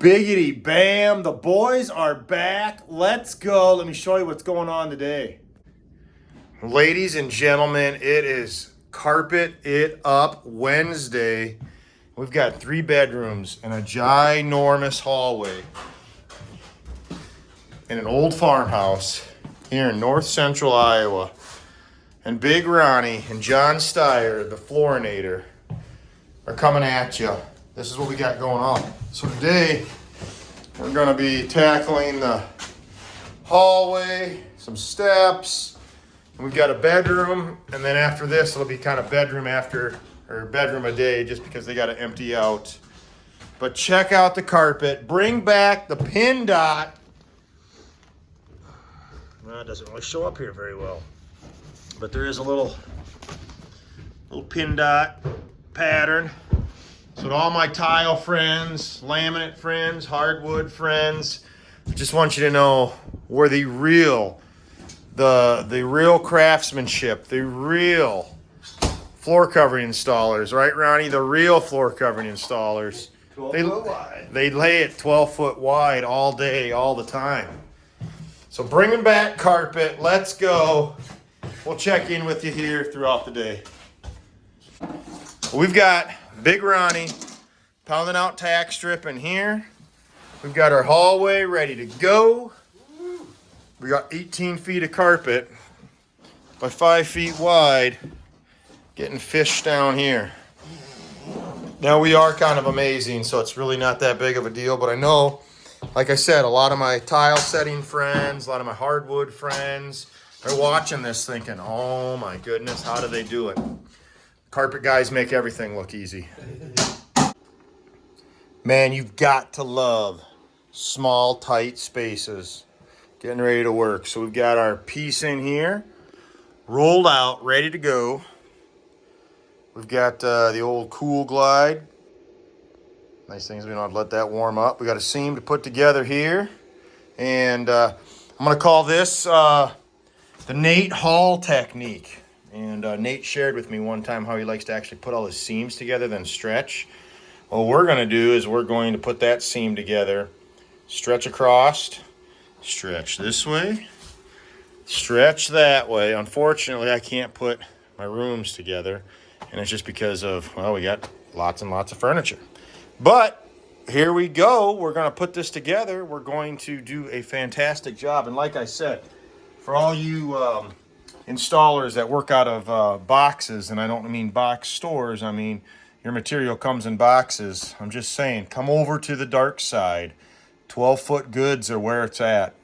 Biggity bam, the boys are back. Let's go. Let me show you what's going on today. Ladies and gentlemen, it is Carpet It Up Wednesday. We've got 3 bedrooms and a ginormous hallway in an old farmhouse here in north central Iowa. And Big Ronnie and John Steyer, the Florinator, are coming at you. This is what we got going on. So today, we're gonna be tackling the hallway, some steps, and we've got a bedroom, and then after this, it'll be kind of bedroom a day, just because they gotta empty out. But check out the carpet, bring back the pin dot. Well, it doesn't really show up here very well, but there is a little pin dot pattern. So to all my tile friends, laminate friends, hardwood friends, I just want you to know we're the real craftsmanship, the real floor covering installers, right, Ronnie? The real floor covering installers. 12 foot wide. They lay it 12 foot wide all day, all the time. So bringing back carpet, let's go. We'll check in with you here throughout the day. We've got Big Ronnie pounding out tack strip in here. We've got our hallway ready to go. We got 18 feet of carpet by 5 feet wide getting fished down here. Now we are kind of amazing, so it's really not that big of a deal, but I know, like I said, a lot of my tile setting friends, a lot of my hardwood friends, they're watching this thinking, oh my goodness, how do they do it? Carpet guys make everything look easy. Man, you've got to love small, tight spaces. Getting ready to work. So we've got our piece in here, rolled out, ready to go. We've got the old Cool Glide. Nice things, we don't have to let that warm up. We got a seam to put together here. And I'm gonna call this the Nate Hall technique. And Nate shared with me one time how he likes to actually put all his seams together, then stretch. What we're gonna do is we're going to put that seam together, stretch across, stretch this way, stretch that way. Unfortunately, I can't put my rooms together, and it's just because of, well, we got lots and lots of furniture. But here we go. We're gonna put this together. We're going to do a fantastic job. And like I said, for all you installers that work out of boxes, and I don't mean box stores, I mean your material comes in boxes. I'm just saying, come over to the dark side. 12-foot goods are where it's at.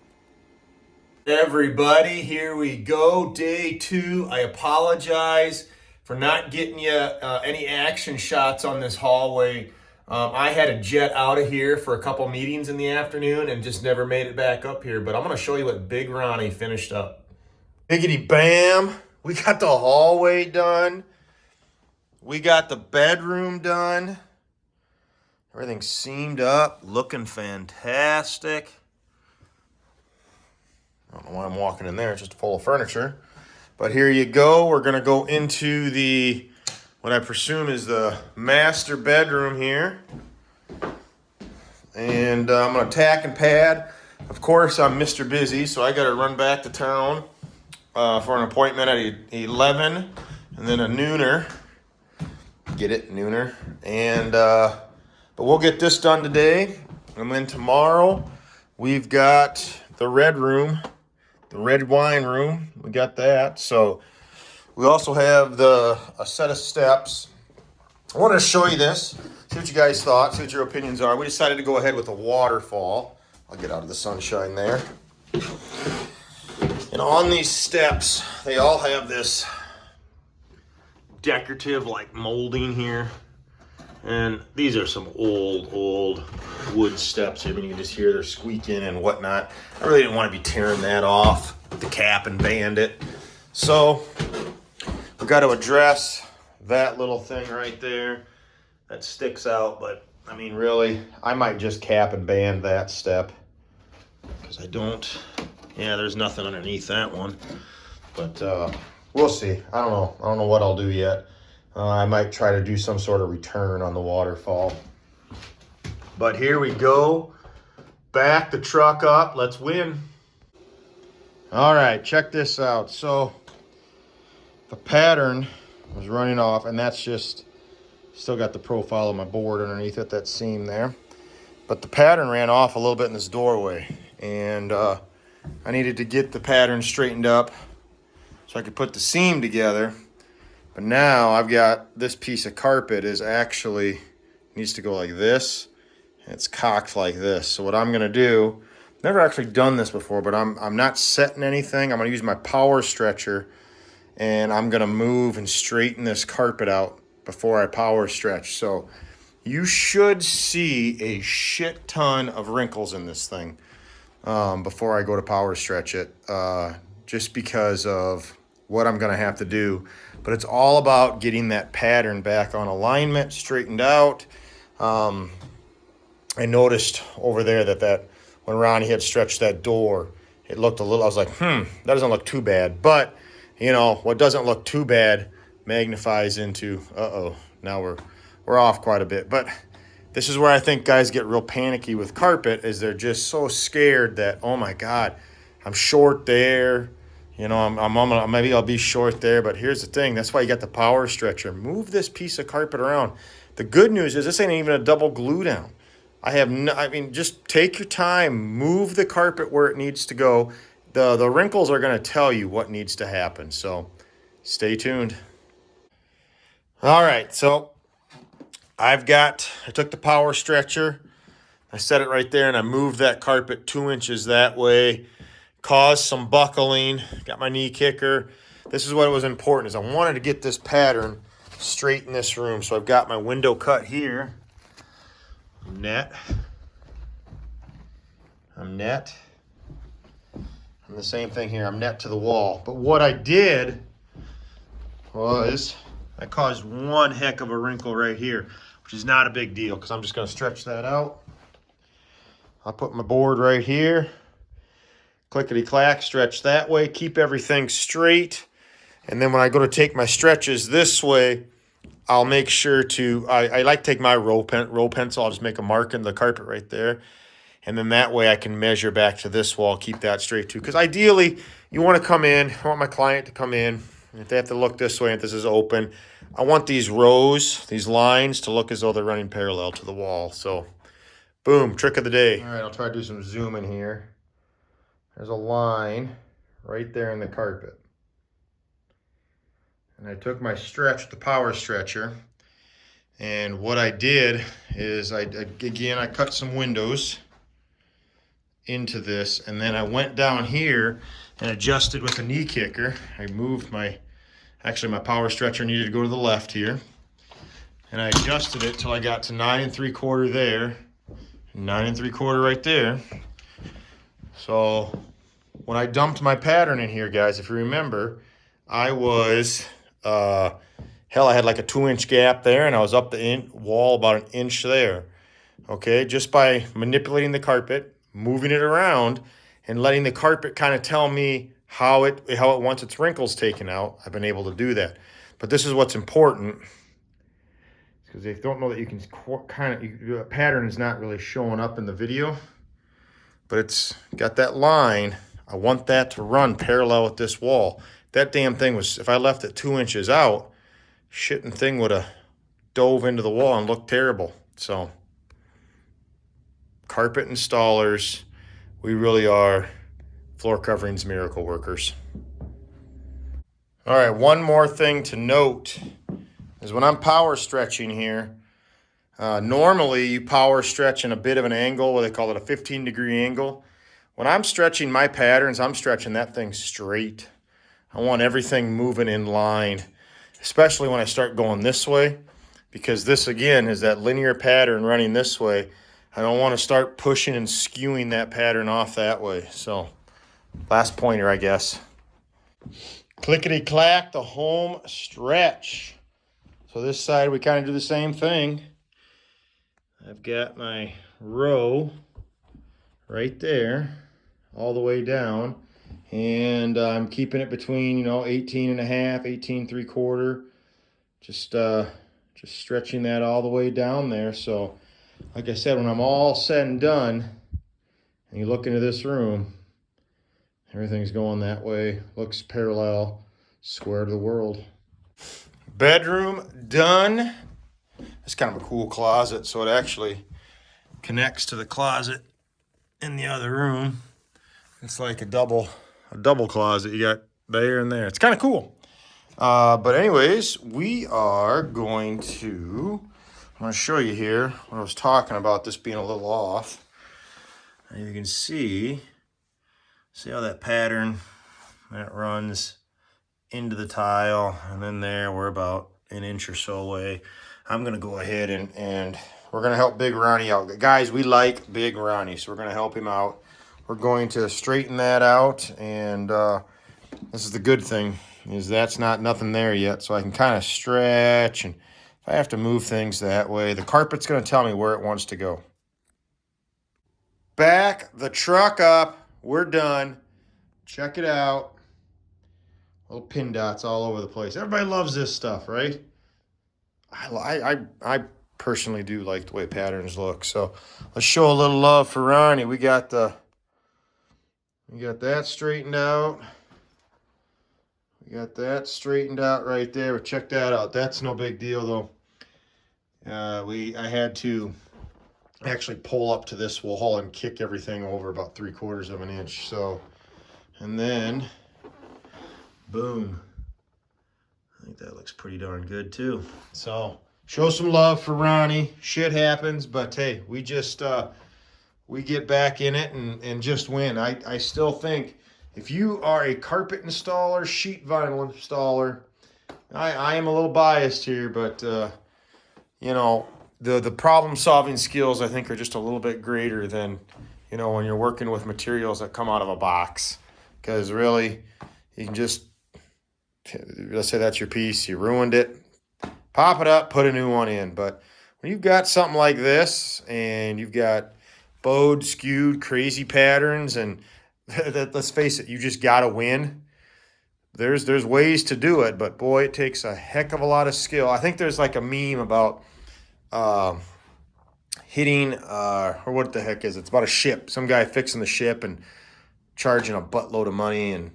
Everybody, here we go, day 2. I apologize for not getting you any action shots on this hallway. I had to jet out of here for a couple meetings in the afternoon and just never made it back up here, but I'm gonna show you what Big Ronnie finished up. Biggity bam, we got the hallway done. We got the bedroom done. Everything's seamed up, looking fantastic. I don't know why I'm walking in there, it's just full of furniture. But here you go, we're gonna go into the, what I presume is the master bedroom here. And I'm gonna tack and pad. Of course, I'm Mr. Busy, so I gotta run back to town for an appointment at 11, and then a nooner. Get it, nooner. And but we'll get this done today, and then tomorrow we've got the red room, the red wine room. We got that. So we also have a set of steps. I wanted to show you this, see what you guys thought, see what your opinions are. We decided to go ahead with a waterfall. I'll get out of the sunshine there. And on these steps, they all have this decorative like molding here. And these are some old wood steps here. I mean, you can just hear they're squeaking and whatnot. I really didn't want to be tearing that off with the cap and band it. So we've got to address that little thing right there that sticks out. But I mean, really, I might just cap and band that step because I don't. Yeah, there's nothing underneath that one. But we'll see. I don't know. I don't know what I'll do yet. I might try to do some sort of return on the waterfall. But here we go. Back the truck up. Let's win. All right, check this out. So the pattern was running off, and that's just still got the profile of my board underneath it, that seam there. But the pattern ran off a little bit in this doorway, and I needed to get the pattern straightened up so I could put the seam together. But now I've got this piece of carpet is actually needs to go like this, and it's cocked like this. So what I'm gonna do, never actually done this before, but I'm not setting anything. I'm gonna use my power stretcher, and I'm gonna move and straighten this carpet out before I power stretch. So you should see a shit ton of wrinkles in this thing before I go to power stretch it, just because of what I'm gonna have to do. But it's all about getting that pattern back on alignment, straightened out. I noticed over there that when Ronnie had stretched that door, it looked a little, I was like, that doesn't look too bad. But, you know, what doesn't look too bad magnifies into, now we're off quite a bit. But this is where I think guys get real panicky with carpet, is they're just so scared that, oh my God, I'm short there. You know, maybe I'll be short there. But here's the thing. That's why you got the power stretcher. Move this piece of carpet around. The good news is this ain't even a double glue down. Just take your time. Move the carpet where it needs to go. The wrinkles are going to tell you what needs to happen. So stay tuned. All right. So I took the power stretcher. I set it right there, and I moved that carpet 2 inches that way. Caused some buckling. Got my knee kicker. This is what was important, is I wanted to get this pattern straight in this room. So I've got my window cut here. I'm net. And the same thing here. I'm net to the wall. But what I did was I caused one heck of a wrinkle right here, which is not a big deal because I'm just going to stretch that out. I'll put my board right here. Clickety-clack, stretch that way. Keep everything straight. And then when I go to take my stretches this way, I'll make sure to, I like to take my roll pencil. I'll just make a mark in the carpet right there. And then that way I can measure back to this wall, keep that straight too. Because ideally, you want to come in, I want my client to come in. If they have to look this way, if this is open, I want these rows, these lines to look as though they're running parallel to the wall. So, boom, trick of the day. All right, I'll try to do some zoom in here. There's a line right there in the carpet. And I took my stretch, the power stretcher, and what I did is I cut some windows into this, and then I went down here and adjusted with a knee kicker. I moved my power stretcher needed to go to the left here, and I adjusted it till I got to 9 3/4 there, 9 3/4 right there. So when I dumped my pattern in here, guys, if you remember, I was I had like a 2-inch gap there, and I was up the wall about 1 inch there. Okay, just by manipulating the carpet, moving it around, and letting the carpet kind of tell me how it wants its wrinkles taken out, I've been able to do that. But this is what's important, because they don't know that you can the pattern is not really showing up in the video, but it's got that line. I want that to run parallel with this wall. That damn thing was, if I left it 2 inches out, shitting thing would have dove into the wall and looked terrible. So, carpet installers, we really are floor coverings miracle workers. All right, one more thing to note is when I'm power stretching here, normally you power stretch in a bit of an angle, what they call it a 15-degree angle. When I'm stretching my patterns, I'm stretching that thing straight. I want everything moving in line, especially when I start going this way, because this, again, is that linear pattern running this way. I don't want to start pushing and skewing that pattern off that way. So, last pointer, I guess. Clickety-clack, the home stretch. So this side, we kind of do the same thing. I've got my row right there, all the way down. And I'm keeping it between, 18 and a half, 18 3/4. Just stretching that all the way down there. So like I said, when I'm all said and done, and you look into this room, everything's going that way. Looks parallel, square to the world. Bedroom done. It's kind of a cool closet, so it actually connects to the closet in the other room. It's like a double closet. You got there and there. It's kind of cool. But anyways, we are going to, I'm going to show you here what I was talking about, this being a little off. And you can see how that pattern that runs into the tile, and then there we're about an inch or so away. I'm going to go ahead and we're going to help Big Ronnie out. Guys, we like Big Ronnie, so we're going to help him out. We're going to straighten that out, and this is the good thing, is that's nothing there yet, so I can kind of stretch, and if I have to move things that way, the carpet's going to tell me where it wants to go. Back the truck up. We're done. Check it out. Little pin dots all over the place. Everybody loves this stuff, right? I personally do like the way patterns look. So let's show a little love for Ronnie. We got that straightened out. We got that straightened out right there. Check that out. That's no big deal though. I had to actually pull up to this wall and kick everything over about 3/4 of an inch. So, and then boom. I think that looks pretty darn good too. So show some love for Ronnie. Shit happens, but hey, we just we get back in it and just win. I still think if you are a carpet installer, sheet vinyl installer, I am a little biased here, but you know, the problem solving skills I think are just a little bit greater than, you know, when you're working with materials that come out of a box. Because really, you can just, let's say that's your piece, you ruined it, pop it up, put a new one in. But when you've got something like this and you've got bowed, skewed, crazy patterns, and let's face it, you just got to win. There's ways to do it, but boy, it takes a heck of a lot of skill. I think there's like a meme about hitting, or what the heck is it? It's about a ship. Some guy fixing the ship and charging a buttload of money, and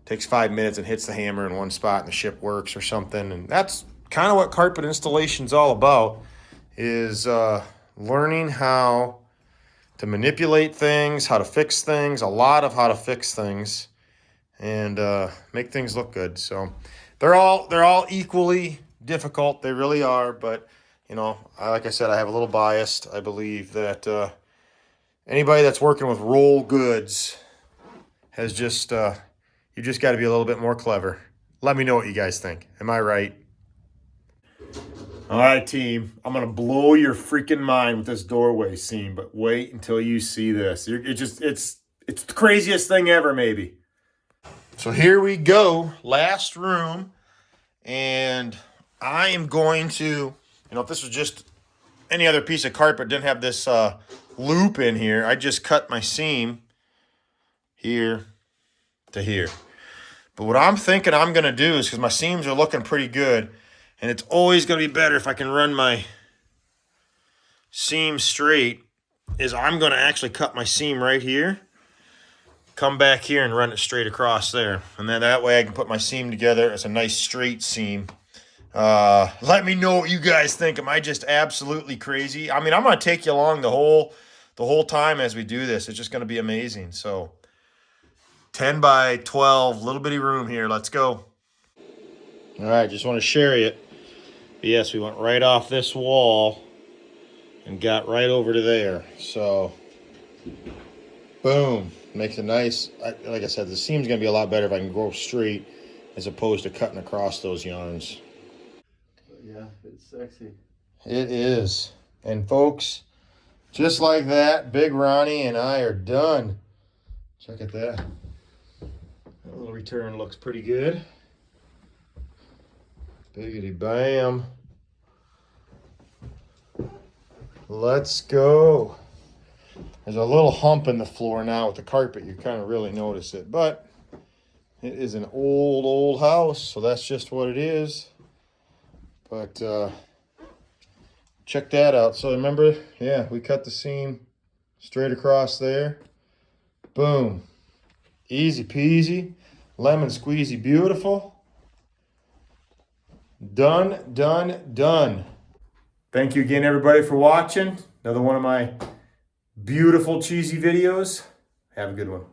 takes 5 minutes and hits the hammer in one spot and the ship works or something. And that's kind of what carpet installation's all about, is learning how to manipulate things, how to fix things, a lot of how to fix things, and make things look good. So they're all equally difficult. They really are. But you know, like I said, I have a little biased. I believe that anybody that's working with roll goods has just you just got to be a little bit more clever. Let me know what you guys think. Am I right? All right, team. I'm gonna blow your freaking mind with this doorway seam, but wait until you see this. It's the craziest thing ever, maybe. So here we go, last room, and I am going to, you know, if this was just any other piece of carpet, didn't have this loop in here, I just cut my seam here to here. But what I'm thinking I'm going to do is, because my seams are looking pretty good, and it's always going to be better if I can run my seam straight, is I'm going to actually cut my seam right here, come back here and run it straight across there. And then that way I can put my seam together as a nice straight seam. Let me know what you guys think. Am I just absolutely crazy? I mean, I'm going to take you along the whole time as we do this. It's just going to be amazing. So 10 by 12, little bitty room here. Let's go. All right, just want to share it. But yes, we went right off this wall and got right over to there. So, boom. Makes it nice. Like I said, the seam's going to be a lot better if I can go straight as opposed to cutting across those yarns. Yeah, it's sexy. It is. And folks, just like that, Big Ronnie and I are done. Check at that. That little return looks pretty good. Biggity bam. Let's go. There's a little hump in the floor now with the carpet. You kind of really notice it. But it is an old house, so that's just what it is. But check that out. So remember, yeah, we cut the seam straight across there. Boom. Easy peasy. Lemon squeezy beautiful. Done, done, done. Thank you again, everybody, for watching. Another one of my beautiful cheesy videos. Have a good one.